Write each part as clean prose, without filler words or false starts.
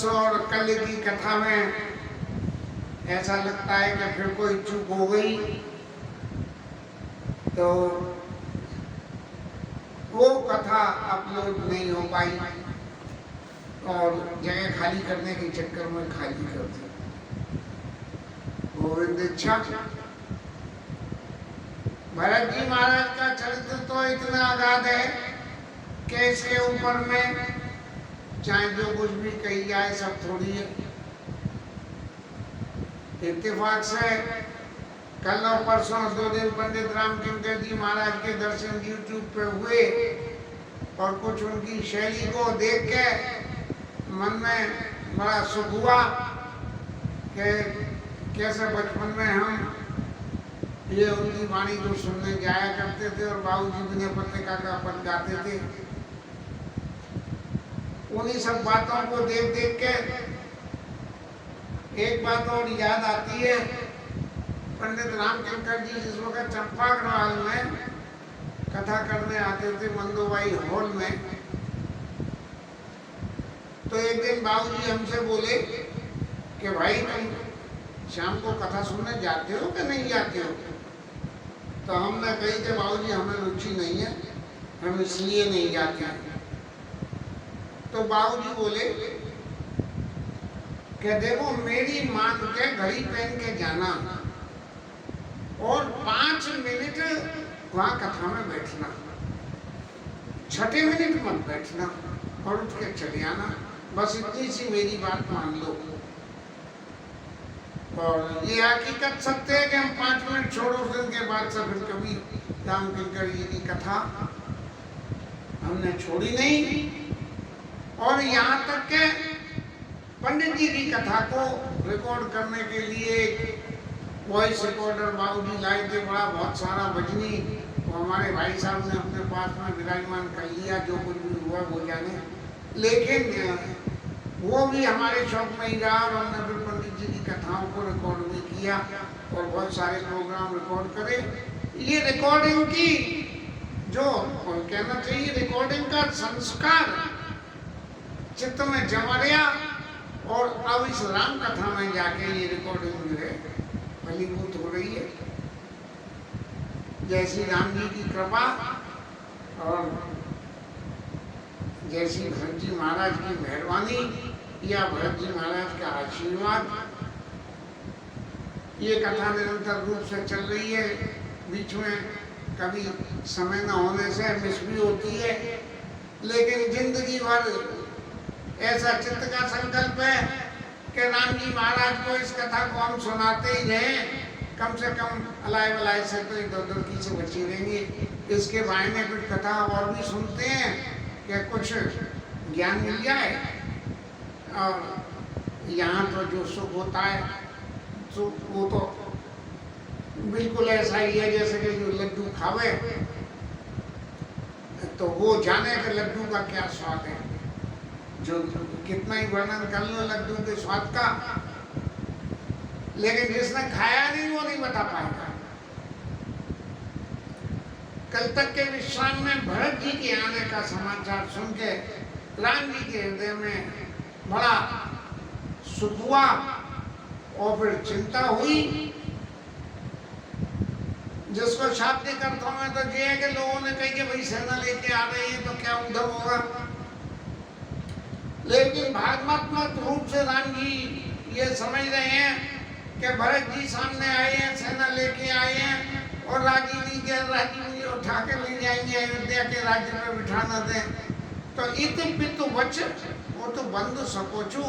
परसों और कल की कथा में ऐसा लगता है कि फिर कोई चूक हो गई, तो वो कथा अपलोड नहीं हो पाई और जगह खाली करने के चक्कर में खाली कर दी। गोविंद इच्छा। भरत जी महाराज का चरित्र तो इतना अगाध है कि इसके ऊपर में चाहे जो कुछ भी कही जाए सब थोड़ी है। इत्तेफाक से कल और परसों 2 दिन पंडित रामकिंकर जी महाराज के दर्शन YouTube पे हुए और कुछ उनकी शैली को देख के मन में बड़ा सुख हुआ कि कैसे बचपन में हम ये उनकी वाणी को सुनने जाया करते थे और बाबूजी विनय पत्रिका का पद गाते थे। उन्हीं सब बातों को देख देख के एक बात और याद आती है। पंडित रामकिंकर जी जिस वक्त चंपाग्रवाल में कथा करने आते थे मंदोबाई हॉल में, तो एक दिन बाबूजी हमसे बोले कि भाई तुम शाम को कथा सुनने जाते हो कि नहीं जाते हो? तो हमने कही कि बाबूजी हमें रुचि नहीं है, हम इसलिए नहीं जाते हैं। तो बाबूजी बोले कि देखो मेरी मान के घड़ी पहन के जाना और 5 मिनट वहाँ कथा में बैठना, 6ठे मिनट मत बैठना और उठ के चले आना, बस इतनी सी मेरी बात मान लो। और ये हकीकत सत्य है कि हम 5 मिनट छोड़ो, उस दिन के बाद से फिर कभी रामकिंकर जी की कथा हमने छोड़ी नहीं। और यहाँ तक के पंडित जी की कथा को रिकॉर्ड करने के लिए वॉइस रिकॉर्डर बाबूजी लाए थे, बड़ा बहुत सारा बजनी, तो हमारे भाई साहब ने अपने पास में विराजमान कर लिया, जो कुछ भी हुआ वो जाने। लेकिन वो भी हमारे शौक में ही रहा और हमने फिर पंडित जी की कथाओं को रिकॉर्ड भी किया और बहुत सारे प्रोग्राम रिकॉर्ड करे। ये रिकॉर्डिंग की जो कहना चाहिए रिकॉर्डिंग का संस्कार चित्त में जमा गया और अब इस राम कथा में जाके ये रिकॉर्डिंग जो है फलीभूत हो रही है। जैसी राम जी की कृपा और जैसी भरत जी महाराज की मेहरबानी या भरत जी महाराज का आशीर्वाद, ये कथा निरंतर रूप से चल रही है। बीच में कभी समय न होने से मिस भी होती है, लेकिन जिंदगी भर ऐसा चित्त का संकल्प है कि राम जी महाराज को इस कथा को हम सुनाते ही रहें, कम से कम अलाय वलाय से तो इधर उधर की से बची रहेंगे। इसके बारे में कुछ कथा और भी सुनते हैं कि कुछ ज्ञान मिल जाए। और यहाँ तो जो सुख होता है सुख वो तो बिल्कुल ऐसा ही है जैसे कि जो लड्डू खावे तो वो जाने कि लड्डू का क्या स्वाद है। जो कितना ही वर्णन कर लो लड्डू के स्वाद का, लेकिन जिसने खाया नहीं वो नहीं बता पाएगा। कल तक के विश्राम में भरत जी के आने का समाचार सुन के राम जी के हृदय में बड़ा सुख हुआ और फिर चिंता हुई, जिसको शाब्दिक अर्थों में तो ये है कि लोगों ने कही कि भाई सेना लेके आ रही है तो क्या उधम होगा, लेकिन भावनात्मक रूप से राम जी ये समझ रहे हैं कि भरत जी सामने आए हैं, सेना लेके आए हैं और राजीव जी उठा के ले जाएंगे अयोध्या के राज्य में बिठाना दें। तो इत पितु वच वो तो बंधु सकोचू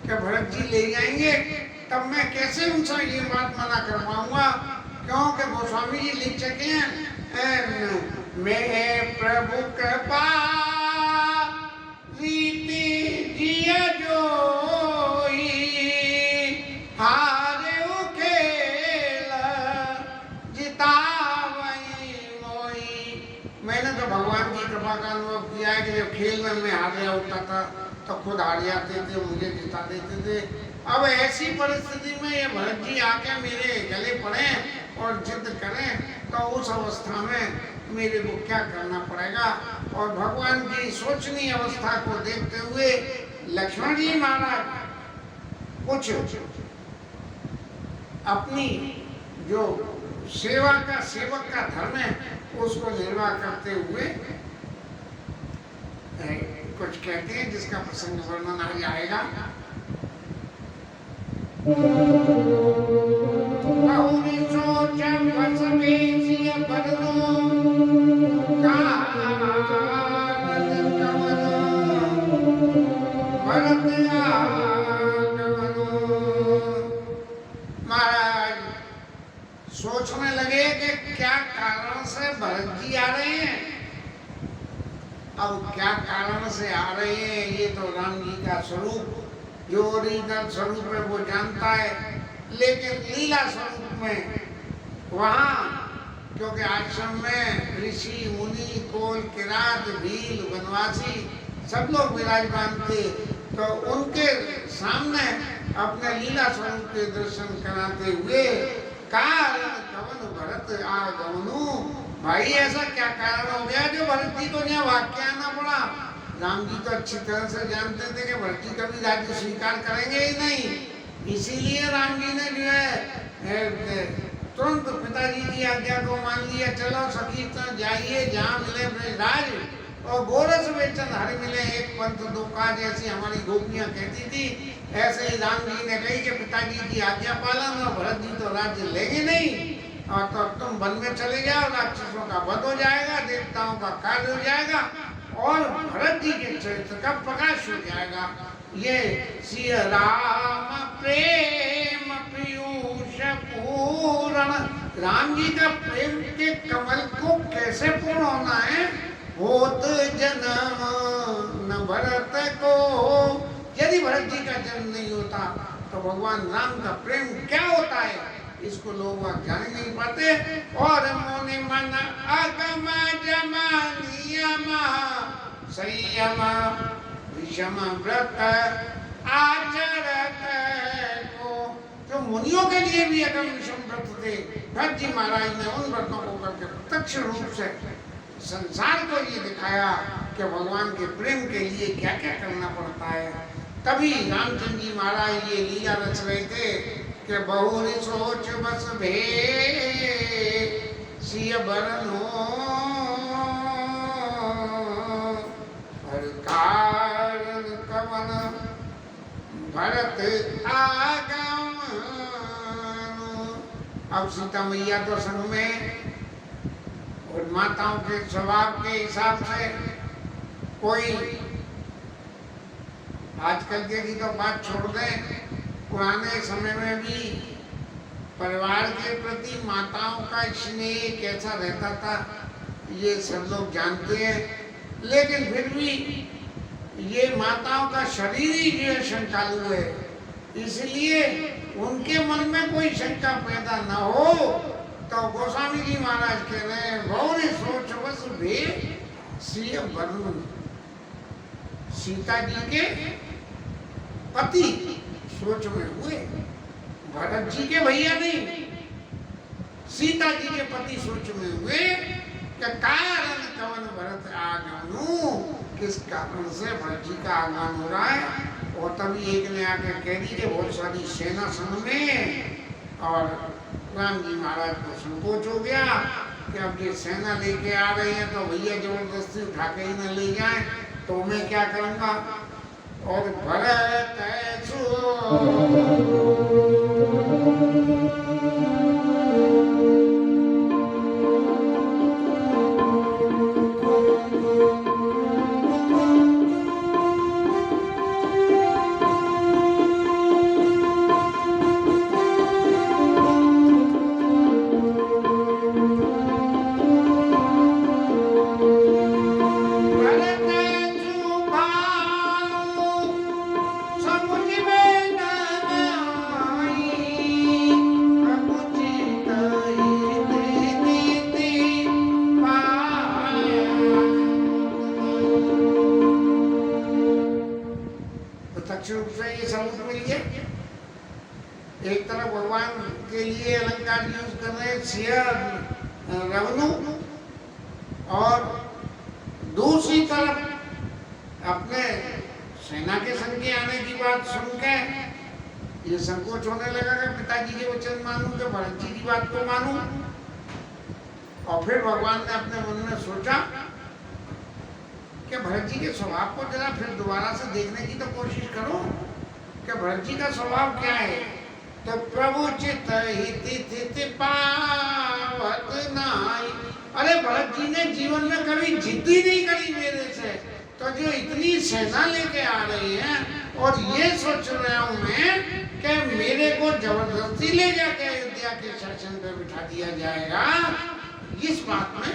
कि भरत जी ले जाएंगे, तब मैं कैसे उनसे ये बात मना कर पाऊंगा, क्योंकि गोस्वामी जी लिख चुके हैं मैं प्रभु कृपा रीति जिया जोई हारे खेल जितावई मोई। मैंने तो भगवान की कृपा का अनुभव किया है कि जब खेल में मैं हार गया होता था तो खुद हार जाते थे, मुझे जिता देते थे। अब ऐसी परिस्थिति में ये भरत जी आके मेरे गले पड़े और जिद करें तो उस अवस्था में मेरे को क्या करना पड़ेगा। और भगवान की सोचनीय अवस्था को देखते हुए लक्ष्मण जी महाराज कुछ अपनी जो सेवक का धर्म है उसको निर्वाह करते हुए कुछ कहते हैं, जिसका प्रसंग वर्णन आ जाएगा। बहुरी सोच बस बेसिय बदलो महाराज सोचने लगे कि क्या कारण से भरत जी आ रहे हैं। अब क्या कारण से आ रहे हैं ये तो राम जी का स्वरूप, जो ओरिजिनल स्वरूप है वो जानता है, लेकिन लीला स्वरूप में वहाँ क्योंकि आश्रम में ऋषि मुनि कोल किरात भील वनवासी सब लोग विराजमान थे, तो उनके सामने अपने लीला स्वरूप के दर्शन कराते हुए कारण कवन भरत आगमनु, भाई ऐसा क्या कारण हो गया जो भरत जी को यहाँ वाक्य आना पड़ा। राम जी तो अच्छी तरह से जानते थे कि भरत जी कभी राज्य स्वीकार करेंगे ही नहीं, इसीलिए राम जी ने जो है तुरंत पिताजी की आज्ञा को मान लिया। चलो सखी तो जाइए जहाँ मिले ब्रजराज और गोरस बेचन हर मिले एक पंथ दो काज, ऐसी हमारी गोपियां कहती थी। ऐसे ही राम जी ने कही कि पिताजी की आज्ञा पालन, और भरत जी तो राज्य लेंगे नहीं, और तो तुम वन में चले जाओ, राक्षसों का वध हो जाएगा, देवताओं का कार्य हो जाएगा और भरत जी के चरित्र का प्रकाश हो जाएगा। ये श्री राम प्रेम पीयूष पूर्ण, राम जी का प्रेम के कमल को कैसे पूर्ण होना है, होत जन्म न भरत को, यदि भरत जी का जन्म नहीं होता तो भगवान राम का प्रेम क्या होता है इसको लोग जान नहीं पाते। और मुनि मन अगम जमा नियम संयम विषम व्रत आचरत को, जो मुनियों के लिए भी अगम विषम व्रत थे, भरत जी महाराज ने उन व्रतों को करके प्रत्यक्ष रूप से संसार को ये दिखाया कि भगवान के प्रेम के लिए क्या क्या करना पड़ता है। तभी रामचंद्र जी महाराज ये लीला रच रहे थे कि बहुरी सोच बस भे सिय बरनो हर कारण कवन भरत आगम। अब सीता मैया तो संग में, और माताओं के स्वभाव के हिसाब से कोई आजकल के की तो बात छोड़ दें, पुराने समय में भी परिवार के प्रति माताओं का स्नेह कैसा रहता था ये सब लोग जानते हैं। लेकिन फिर भी ये माताओं का शरीर ही जो है शंकालु है, इसलिए उनके मन में कोई शंका पैदा न हो, तो गोस्वामी जी महाराज कह रहे हैं बहुरी सोच बस भे सिय बरनु, सीता जी के पति सोच में हुए, भरत जी के भैया नहीं, सीता जी के पति सोच में हुए कि कारण कवन भरत आगमनु, किस कारण से भरत जी का आगमन हो रहा है। और तभी एक ने आके कह दी कि बहुत सारी सेना संग में, और राम जी महाराज को संकोच हो गया कि अब ये सेना लेके आ रहे हैं तो भैया जबरदस्ती उठा के ही न ले जाए, तो मैं क्या करूँगा। और भरत एक तरफ भगवान के लिए अलंकार यूज कर रहे हैं सिया रवनु, और दूसरी तरफ अपने सेना के संग के आने की बात सुन के ये संकोच होने लगा कि पिताजी के वचन मानूं कि भरत जी की बात को मानूं। और फिर भगवान ने अपने मन में सोचा कि भरत जी के स्वभाव को जरा फिर दोबारा से देखने की तो कोशिश करो कि भरत जी का स्वभाव क्या है। तो प्रभु चित हित पावत नाई। अरे भरत जी ने जीवन में कभी जिद्दी नहीं करी मेरे से, तो जो इतनी सेना लेके आ रही है और ये सोच रहा हूं मैं कि मेरे को जबरदस्ती ले जाके अयोध्या के शासन पे बिठा दिया जाएगा, इस बात में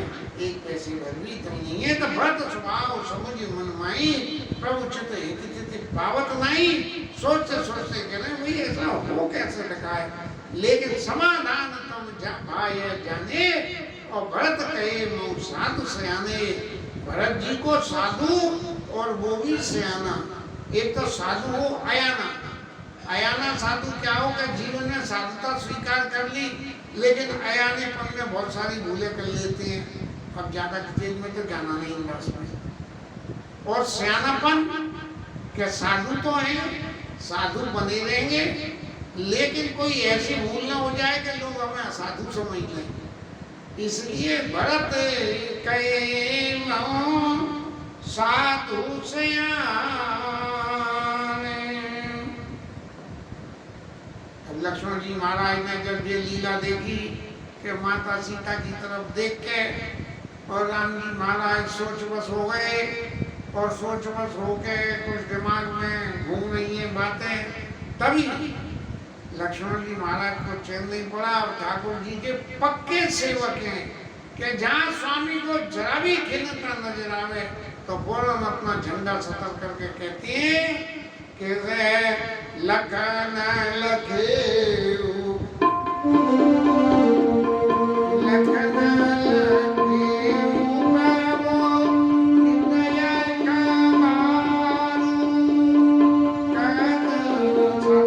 एक पैसे भर भी तो नहीं है। तो भरत स्वभाव समुझ मन माई प्रभु चित हित पावत नहीं। सोचते सोचते कह रहे भाई ऐसा हो कैसे रखा है, लेकिन समाधान तुम भाई जाने। और भरत कहे मऊ साधु सयाने। भरत जी को साधु और वो भी सयाना। एक तो साधु हो अयाना, अयाना साधु क्या हो कि जीवन में साधुता स्वीकार कर ली, लेकिन अयानेपन में बहुत सारी भूलें कर लेते हैं। अब ज्यादा डिटेल में तो जाना नहीं बस में। और सयानापन के साधु तो हैं, साधु बने रहेंगे, लेकिन कोई ऐसी भूल ना हो जाए कि लोग हमें असाधु समझ लें। इसलिए भरत कहे साधु सयाने। लक्ष्मण जी महाराज ने जब ये लीला देखी कि माता सीता की तरफ देख के और राम जी महाराज सोच बस हो गए, और सोच बस होके कुछ दिमाग में घूम रही है बातें, तभी लक्ष्मण जी महाराज को चैन नहीं पड़ा। और ठाकुर जी के पक्के सेवक हैं कि जहाँ स्वामी को जरा भी खिलता नजर आवे तो फौरन अपना झंडा सतर करके कहती हैं कि लखन लखेऊ लखन लखेऊ बाबो दया का मारू कहत समाया समानी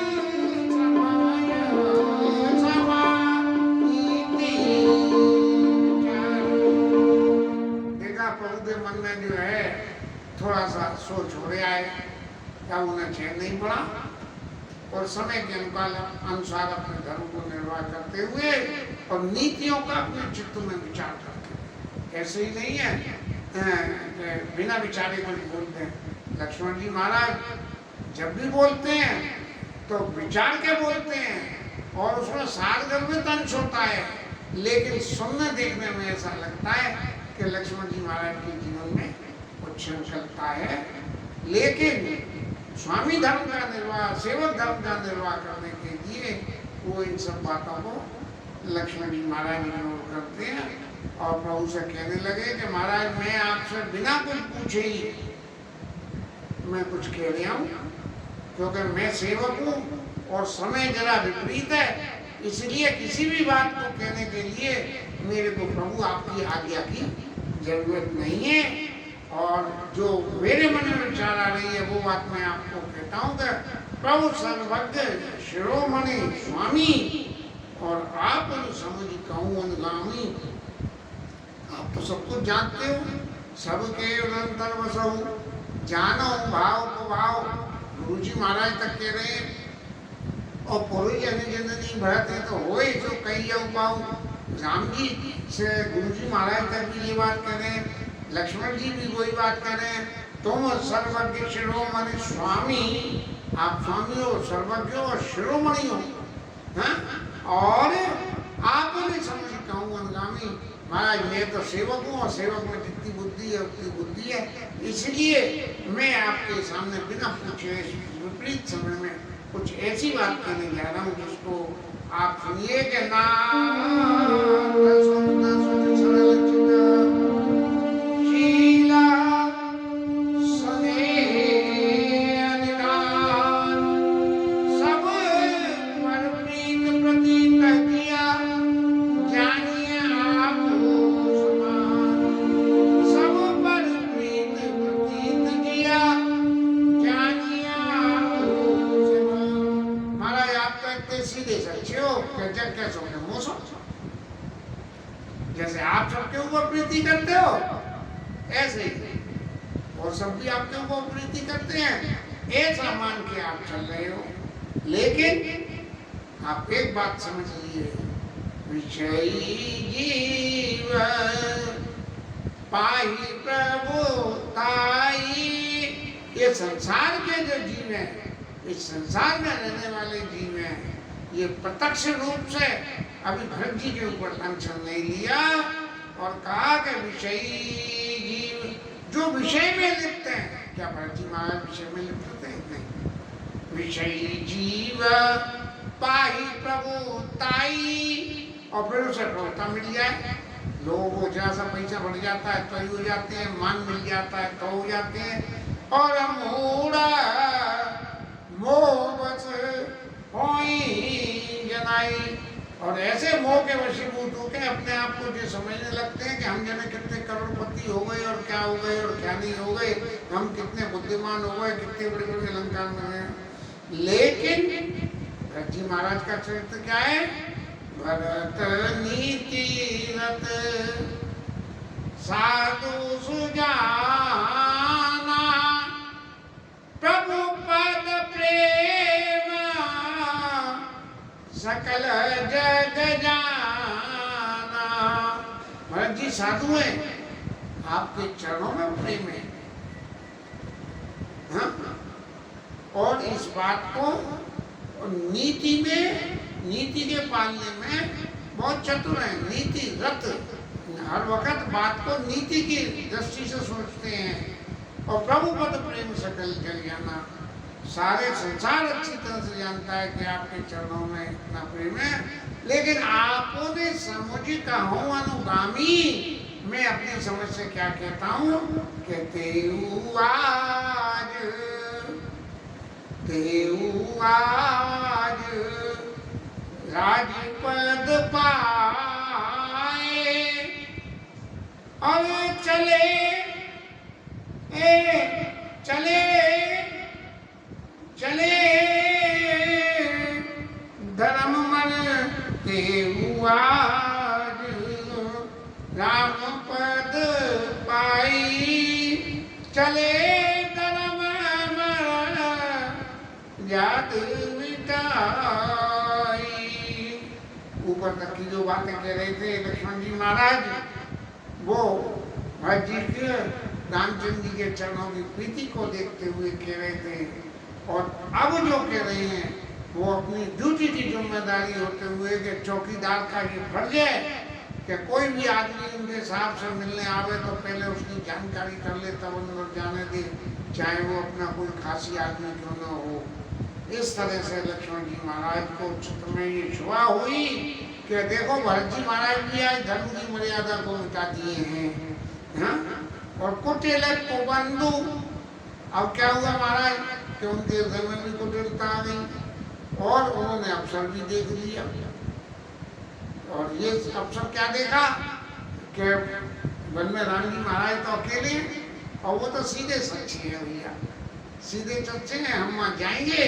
कहत समाया समानी। प्रभु के मन में जो है थोड़ा सा सोच हो रहा है, क्या उन्हें चैन नहीं पड़ा, और समय के अनुसार अपने धर्म को निर्वाह करते हुए और नीतियों का अपने चित्त में विचार करते। ऐसे ही नहीं है बिना विचारे को नहीं बोलते हैं। लक्ष्मण जी महाराज जब भी बोलते हैं तो विचार के बोलते हैं और उसमें सारगर्भित अंश होता है, लेकिन सुनने देखने में ऐसा लगता है कि लक्ष्मण जी महाराज के जीवन में कुछ चलता है। लेकिन स्वामी धर्म का निर्वाह, सेवक धर्म का निर्वाह करने के लिए वो इन सब बातों को लक्ष्मण जी महाराज इग्नोर करते हैं और प्रभु से कहने लगे कि महाराज मैं आपसे बिना कुछ पूछे ही मैं कुछ कह रहा हूँ, क्योंकि मैं सेवक हूँ और समय जरा विपरीत है, इसलिए किसी भी बात को कहने के लिए मेरे को प्रभु आपकी आज्ञा की जरूरत नहीं है। और जो मेरे मन में विचार आ रही है वो बात मैं आपको कहता हूँ कि प्रभु सर्वज्ञ शिरोमणि स्वामी और आप समझ कहूँ अनुगामी। आप तो सब कुछ जानते हो, सबके अंतर बसहु जानो भाव को भाव। गुरु जी महाराज तक कह रहे हैं और पुरुष जननी भरत है तो होए जो कही जाऊ पाऊ। राम जी से गुरु जी महाराज तक भी ये बात कह रहे हैं, लक्ष्मण जी भी वही बात कर रहे हैं। तुम सर्वज्ञ शिरोमणि स्वामी, आप स्वामी हो, सर्वज्ञ हो और शिरोमणि हो, हाँ? और आप भी समझ कहूँ अनुगामी। महाराज मैं तो सेवक हूँ और सेवक में जितनी बुद्धि है उतनी बुद्धि है, इसलिए मैं आपके सामने बिना पूछे विपरीत समय में कुछ ऐसी बात कहने जा रहा हूँ जिसको आप सुनिए कि ना प्रीति करते हो ऐसे ही, और सब भी आपके ऊपर प्रीति करते हैं, ऐसा मान के आप चल रहे हो। लेकिन आप एक बात समझिए, विषयी जीव पाही प्रभु ताई, ये संसार के जो जीव हैं, इस संसार में रहने वाले जीव हैं, ये प्रत्यक्ष रूप से अभी भरत जी के ऊपर लांछन नहीं लिया और कहा कि विषयी जीव जो विषय में लिप्त हैं। क्या भरत जी महाराज विषय में लिप्त थे? नहीं। विषयी जीव पाही प्रभु ताई, और फिर उसे प्रभुता मिल जाए, लोगों को जरा सा पैसा बढ़ जाता है तो ही हो जाते हैं, मान मिल जाता है तो हो जाते हैं, और मूड़ा मोह बस होई जनाई, और ऐसे मोह के वशीभूत होकर अपने आप को जो समझने लगते हैं कि हम जने कितने करोड़पति हो गए और क्या हो गए और क्या नहीं हो गए, हम कितने बुद्धिमान हो गए, कितने बड़े बड़े अलंकार में गए। लेकिन भरत जी महाराज का चरित्र क्या है? भरत नीति रत साधु सुजाना, प्रभु पद प्रेम सकल जग जाना। भरत जी साधु हैं, आपके चरणों में प्रेम है, हाँ? और इस बात को नीति में, नीति के पालने में बहुत चतुर है, नीति रत, हर वक्त बात को नीति की दृष्टि से सोचते हैं। और प्रभु पद प्रेम सकल जग जाना, सारे संसार अच्छी तरह से जानता है कि आपके चरणों में इतना प्रेम है। लेकिन आपने समझी कहूँ अनुगामी, मैं अपनी समझ से क्या कहता हूँ, कहते आज तेऊ आज राजपद पाए और चले चले चले धर्म मन तेऊ आज राम पद पाई, चले याद मिटाई। ऊपर तक की जो बातें कह रहे थे लक्ष्मण जी महाराज, वो भरत जी के रामचंद्र जी के चरणों की प्रीति को देखते हुए कह रहे थे, और अब जो कह रहे हैं वो अपनी ड्यूटी की जिम्मेदारी होते हुए कि चौकीदार का ये फर्ज है कि कोई भी आदमी उनके साहब से मिलने आवे तो पहले उसकी जानकारी कर ले, तब अंदर जाने दे, चाहे वो अपना कोई खासी आदमी क्यों न हो। इस तरह से लक्ष्मण जी महाराज को चित्त में ये शुआ हुई कि देखो भरत जी महाराज भी आज धर्म की मर्यादा को मिटा दिए हैं, हाँ? और कुटिल को बंधु, अब क्या हुआ महाराज कि उनके हृदय में भी कुटिलता आ गई और उन्होंने अवसर भी देख लिया। और ये अवसर क्या देखा कि वन में राम जी महाराज तो अकेले, और वो तो सीधे सच्चे हैं भैया, सीधे सच्चे हैं। हम वहाँ जाएंगे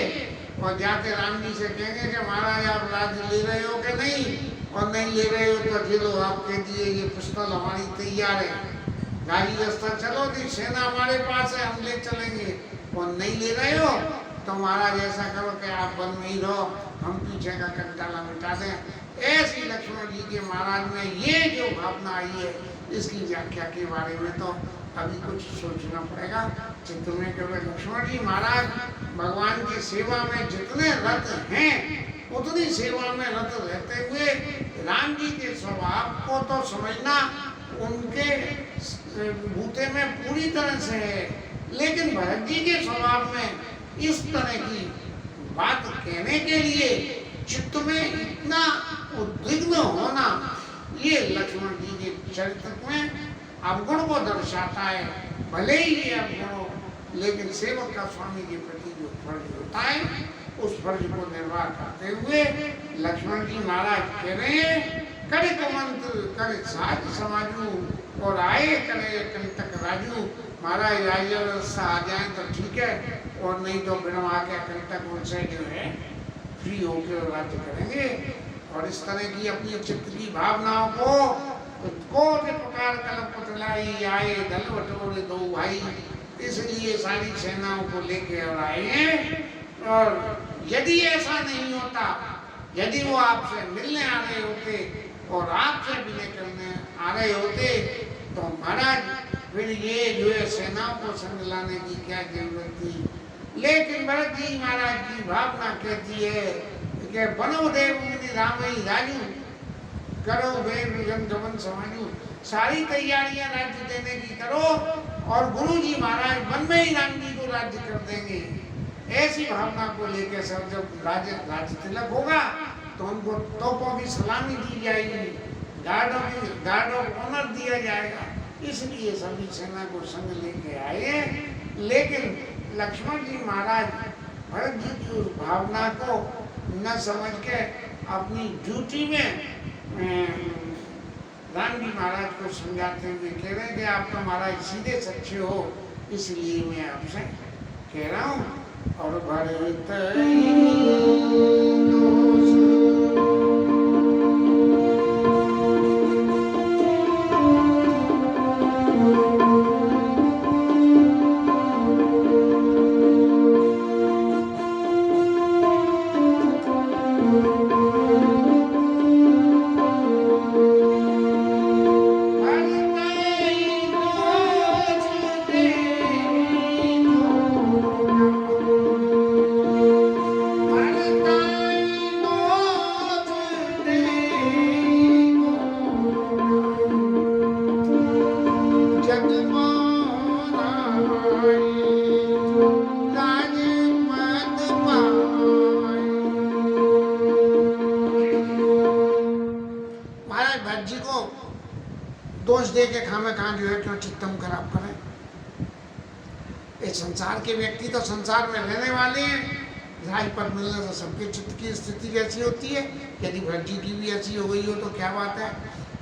और जाके राम जी से कहेंगे कि महाराज आप राज्य ले रहे हो कि नहीं, और नहीं ले रहे हो तो चलो आपके दिए ये पिस्तौल हमारी तैयार है, गाड़ी रास्ता चलो दी, सेना हमारे पास है, हम ले चलेंगे। और नहीं ले रहे हो तो महाराज ऐसा करो कि आप वन में ही रहो, हम पीछे का कंटाला मिटा दें। ऐसी लक्ष्मण जी के महाराज में ये जो भावना आई है, इसकी व्याख्या के बारे में तो अभी कुछ सोचना पड़ेगा। चित्त में केवल लक्ष्मण जी महाराज भगवान की सेवा में जितने रत हैं, उतनी सेवा में रत रहते हुए राम जी के स्वभाव को तो समझना उनके बूते में पूरी तरह से है, लेकिन भरत जी के स्वभाव में इस तरह की बात कहने के लिए चित्त में इतना उद्विग्न होना, ये लक्ष्मण जी के चरित्र में अवगुण को दर्शाता है। भले ही ये अवगुण हो, लेकिन सेवक का स्वामी के प्रति जो फर्ज होता है, उस फर्ज को निर्वाह करते हुए लक्ष्मण जी महाराज कह रहे हैं, करे कमंत्र करे साज समाजू और आए करे कंटक राजू। महाराज राज्य व्यवस्था आ जाए तो ठीक है, और नहीं तो बिना के कंटक उनसे जो है फ्री होकर राज्य करेंगे। और इस तरह की अपनी चित्त की भावनाओं को कोट प्रकार कलप पतलाई आए दल बटोरे दो भाई, इसलिए सारी सेनाओं को लेके और आए हैं। और यदि ऐसा नहीं होता, यदि वो आपसे मिलने आ रहे होते और आपसे विनय करने आ रहे होते तो महाराज फिर ये जो है सेनाओं को संग लाने की क्या जरूरत थी। लेकिन भरत जी महाराज की भावना कहती है कि बनो देव मुनि राम ही राजू, करो वे विजन गमन समाजू, सारी तैयारियां राज्य देने की करो और गुरु जी महाराज मन में ही राम जी को राज्य कर देंगे। ऐसी भावना को लेकर सब जब राज्य तिलक होगा तो उनको तोपों की सलामी दी जाएगी, गार्ड ऑफ ऑनर दिया जाएगा। इसलिए सभी सेना को संग लेके आए। लेकिन लक्ष्मण जी महाराज भरत जी की उस भावना को न समझ के अपनी ड्यूटी में राम जी महाराज को समझाते हुए कह रहे हैं कि आप तो महाराज सीधे सच्चे हो, इसलिए मैं आपसे कह रहा हूँ। और भरत दोष दे के खामे कहाँ जो है क्यों चित्तम खराब करें। ये संसार के व्यक्ति तो संसार में रहने वाले हैं, राज पर मिलने से सबके चित्त की स्थिति कैसी होती है। यदि भरत जी की भी ऐसी हो गई हो तो क्या बात है।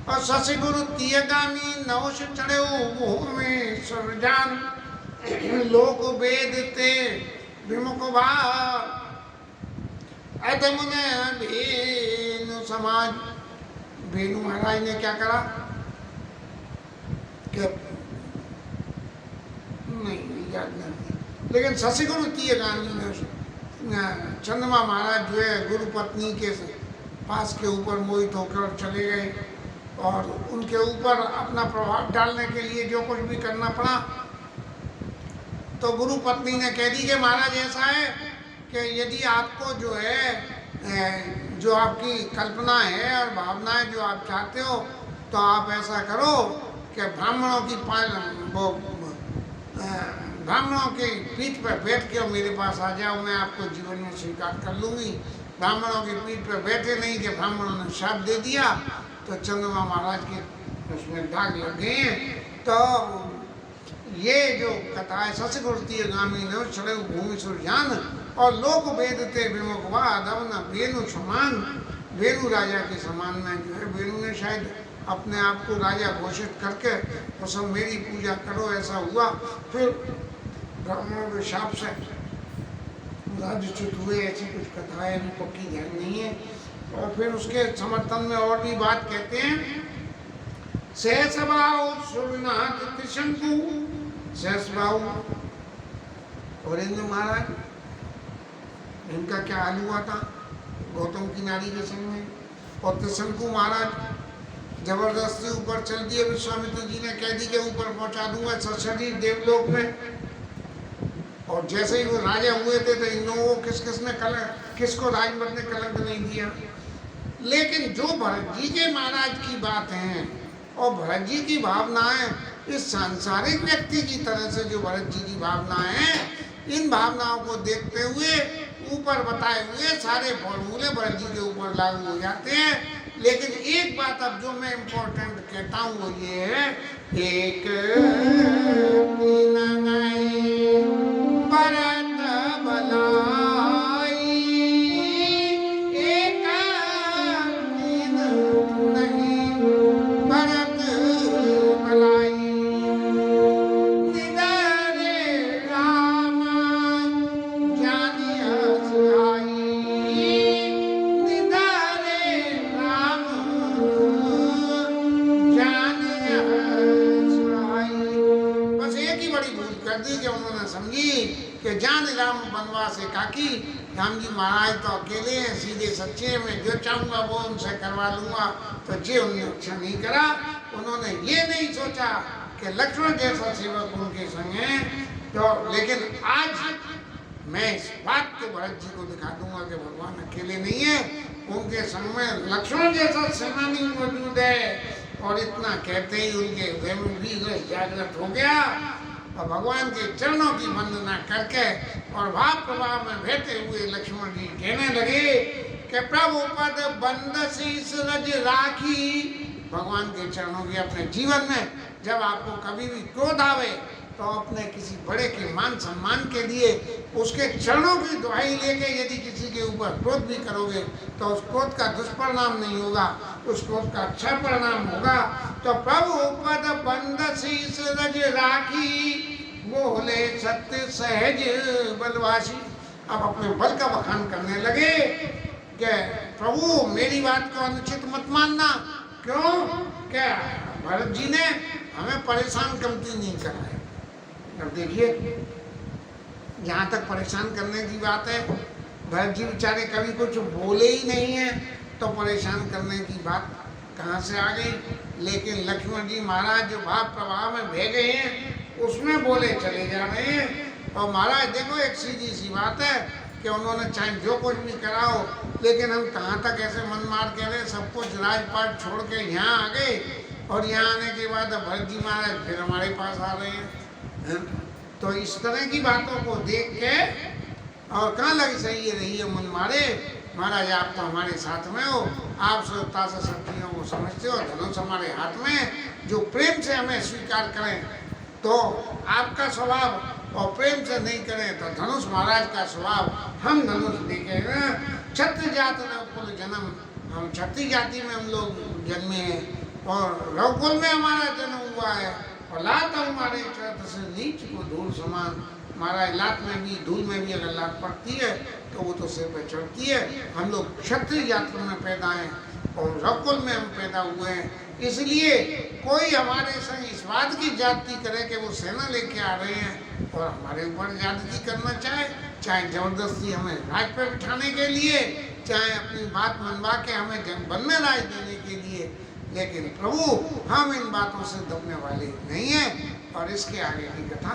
और ससे गुरु तियगामी नवश चढ़े वो में सर्वजान, लोक वेद ते विमुख भाव मुने भेनु समाज। भेनु महाराज ने क्या करा कि नहीं याद नहीं, लेकिन शशि गुरु तियगामी ने चंद्रमा महाराज जो है गुरु पत्नी के पास के ऊपर मोहित होकर चले गए और उनके ऊपर अपना प्रभाव डालने के लिए जो कुछ भी करना पड़ा। तो गुरु पत्नी ने कह दी कि महाराज ऐसा है कि यदि आपको जो है जो आपकी कल्पना है और भावनाएं जो आप चाहते हो तो आप ऐसा करो कि ब्राह्मणों की पीठ पर बैठ के मेरे पास आ जाओ, मैं आपको जीवन में स्वीकार कर लूँगी। ब्राह्मणों की पीठ पर बैठे नहीं कि ब्राह्मणों ने शाप दे दिया तो चंद्रमा महाराज के उसमें दाग लग गए हैं। तो ये जो कथा है शशि गुरु तियगामी ने चढ़े भूमि सुरजान और लोक वेद ते विमुख न वेणु समान। वेणु राजा के समान में जो है वेणु ने शायद अपने आप को राजा घोषित करके तो सब मेरी पूजा करो ऐसा हुआ। फिर ब्राह्मणों के शाप से राज्यच्युत हुए, ऐसी कुछ कथाएं अभी पक्की ध्यान नहीं है। और फिर उसके समर्थन में और भी बात कहते हैं। सहसबाहु सुरनाथ त्रिशंकु, सहसबाहु वरेंद्र महाराज, इनका क्या हाल हुआ था गौतम की नारी के संग में। और त्रिशंकु महाराज जबरदस्ती ऊपर चल दिए, विश्वामित्र जी ने कह दी कि ऊपर पहुंचा दूंगा सशरीर देवलोक में। और जैसे ही वो राजा हुए थे तो इन लोगों को किसको राजमत ने कलंक नहीं दिया। लेकिन जो भरत जी के महाराज की बात है और भरत जी की भावनाएं इस सांसारिक व्यक्ति की तरह से जो भरत जी की भावनाएं हैं, इन भावनाओं को देखते हुए ऊपर बताए हुए सारे फॉर्मूले भरत जी के ऊपर लागू हो जाते हैं। लेकिन एक बात अब जो मैं इम्पोर्टेंट कहता हूँ वो ये है, एक भरत बलाई एक दिन नहीं भरत बलाई, निधरे राम जानिया सुहाई, निधरे राम जानिया कर दी कि उन्होंने समझी कि जान राम वनवास एकाकी, राम जी महाराज तो अकेले हैं, सीधे सच्चे हैं, मैं जो चाहूँगा वो उनसे करवा लूँगा। तो जे उन्होंने अच्छा नहीं करा। उन्होंने ये नहीं सोचा कि लक्ष्मण जैसा सेवक उनके संग है। तो लेकिन आज मैं इस बात को भरत जी को दिखा दूंगा कि भगवान अकेले नहीं है, उनके संग में लक्ष्मण जैसा सेनानी मौजूद है। और इतना कहते ही उनके हृदय में भी जागृत हो गया और भगवान के चरणों की वंदना करके और भाव प्रभाव में बहते हुए लक्ष्मण जी कहने लगे कि प्रभु पद बंद शीस रज राखी। भगवान के चरणों की अपने जीवन में जब आपको कभी भी क्रोध आवे तो अपने किसी बड़े के मान सम्मान के लिए उसके चरणों की दुहाई लेके यदि किसी के ऊपर क्रोध भी करोगे तो उस क्रोध का दुष्परिणाम नहीं होगा, उस क्रोध का अच्छा परिणाम होगा। तो प्रभु पद बंद शीस रज राखी, बोले सत्य सहज बलवासी। अब अपने बल का बखान करने लगे कि प्रभु मेरी बात को अनुचित मत मानना। क्यों? क्या भरत जी ने हमें परेशान कमती नहीं करा है। अब देखिए, जहाँ तक परेशान करने की बात है, भरत जी बेचारे कभी कुछ बोले ही नहीं है तो परेशान करने की बात कहाँ से आ गई। लेकिन लक्ष्मण जी महाराज जो भाव प्रभाव में बह गए हैं उसमें बोले चले जा रहे हैं। और महाराज देखो, एक सीधी सी बात है कि उन्होंने चाहे जो कुछ भी कराओ, लेकिन हम कहाँ तक ऐसे मन मार के रहे, सब कुछ राजपाट छोड़ के यहाँ आ गए। और यहाँ आने के बाद भरत जी महाराज फिर हमारे पास आ रहे हैं। तो इस तरह की बातों को देख के और कहाँ लगी सही है रही है मन मारे। महाराज आप तो हमारे साथ में हो, आप स्वतंत्रता से शक्तियों को समझते हो, धनुष हमारे हाथ में, जो प्रेम से हमें स्वीकार करें तो आपका स्वभाव और प्रेम से नहीं करें तो धनुष महाराज का स्वभाव। हम धनुष देखे क्षत्रिय जात रघुकुल जन्म, हम क्षत्रिय जाति में हम लोग जन्मे हैं और रघुकुल में हमारा जन्म हुआ है। और लात हमारे चरित्र से नीच को धूल समान। महाराज लात में भी धूल में भी अगर लात पड़ती है तो वो तो सिर पे चढ़ती है। हम लोग क्षत्रिय जाति में पैदा हैं और रघुकुल में हम पैदा हुए हैं। इसलिए कोई हमारे संग इस बात की ज्यादती करे कि वो सेना लेके आ रहे हैं और हमारे ऊपर ज्यादती करना चाहे, चाहे जबरदस्ती हमें राज पर बिठाने के लिए, चाहे अपनी बात मनवा के हमें जनबल में राज देने के लिए, लेकिन प्रभु हम इन बातों से दबने वाले नहीं हैं। और इसके आगे की कथा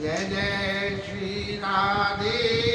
जय जय श्री राधे